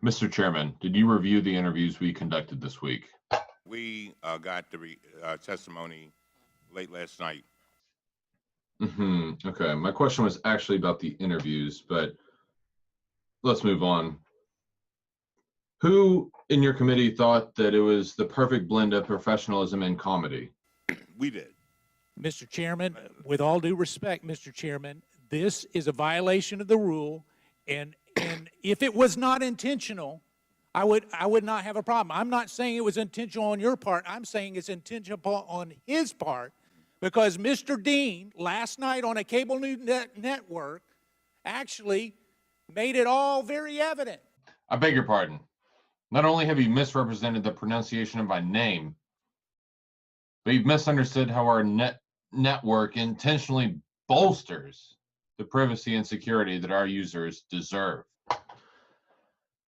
Mr. Chairman, did you review the interviews we conducted this week? We got the testimony late last night. Okay, my question was actually about the interviews, but let's move on. Who in your committee thought that it was the perfect blend of professionalism and comedy? We did. Mr. Chairman, with all due respect, Mr. Chairman, this is a violation of the rule, and if it was not intentional, I would not have a problem. I'm not saying it was intentional on your part. I'm saying it's intentional on his part, because Mr. Dean, last night on a cable news network, actually made it all very evident. I beg your pardon. Not only have you misrepresented the pronunciation of my name, but you've misunderstood how our network intentionally bolsters the privacy and security that our users deserve.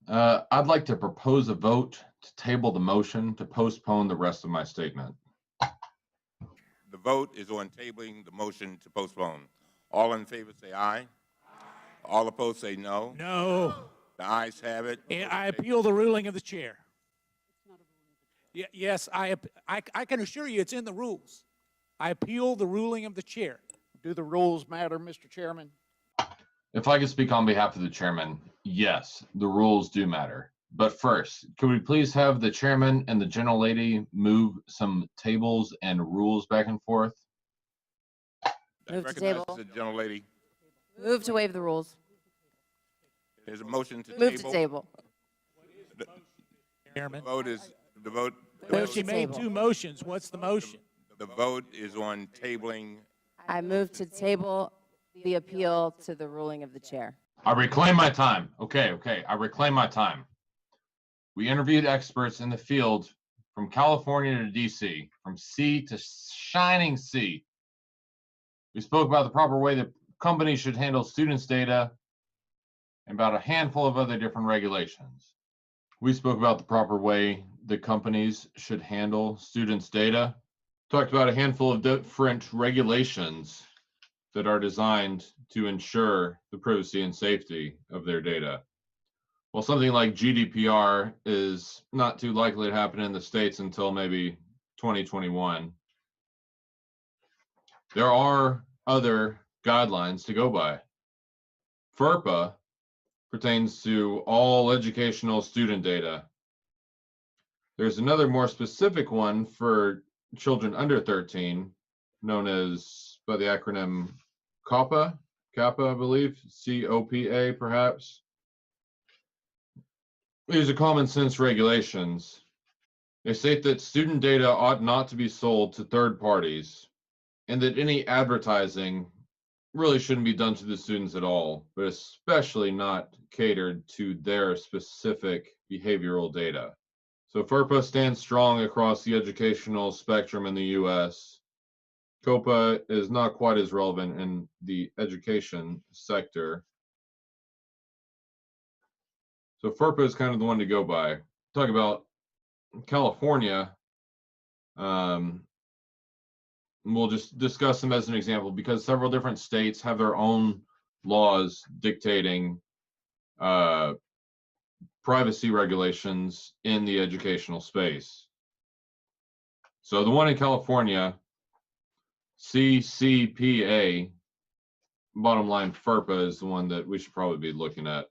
I'd like to propose a vote to table the motion to postpone the rest of my statement. The vote is on tabling the motion to postpone. All in favor say aye. Aye. All opposed say no. No. The ayes have it. I appeal the ruling of the chair. Yes, I can assure you it's in the rules. I appeal the ruling of the chair. Do the rules matter, Mr. Chairman? If I could speak on behalf of the chairman, yes, the rules do matter. But first, could we please have the chairman and the gentle lady move some tables and rules back and forth? Move to Recognize table. the gentle lady. Move to waive the rules. There's a motion to Move table. to table. Chairman. The vote. Move She to made table. two motions. What's the motion? The vote is on tabling. I move to table the appeal to the ruling of the chair. I reclaim my time. Okay, I reclaim my time. We interviewed experts in the field from California to DC, from sea to shining sea. We spoke about the proper way that companies should handle students' data and about a handful of other different regulations. We spoke about the proper way the companies should handle students' data, talked about a handful of different regulations that are designed to ensure the privacy and safety of their data. Well, something like GDPR is not too likely to happen in the States until maybe 2021. There are other guidelines to go by. FERPA pertains to all educational student data. There's another more specific one for children under 13, known as by the acronym COPPA, I believe, COPA perhaps. These are common sense regulations. They state that student data ought not to be sold to third parties, and that any advertising really shouldn't be done to the students at all, but especially not catered to their specific behavioral data. So FERPA stands strong across the educational spectrum in the US. COPA is not quite as relevant in the education sector. So FERPA is kind of the one to go by. Talk about California. We'll just discuss them as an example because several different states have their own laws dictating privacy regulations in the educational space. So the one in California, CCPA, bottom line FERPA is the one that we should probably be looking at.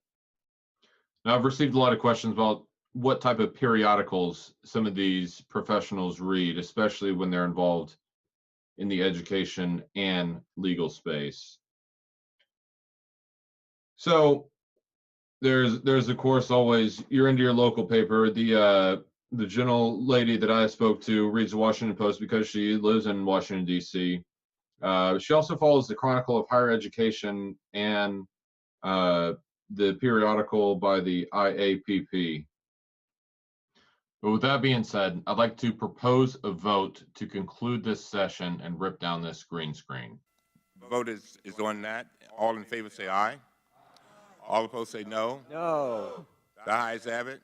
Now, I've received a lot of questions about what type of periodicals some of these professionals read, especially when they're involved in the education and legal space. So there's of course always, you're into your local paper. The gentle lady that I spoke to reads the Washington Post because she lives in Washington, D.C. She also follows the Chronicle of Higher Education and the periodical by the IAPP. But with that being said, I'd like to propose a vote to conclude this session and rip down this green screen. The vote is on that. All in favor say aye. All opposed say no. No. The ayes have it.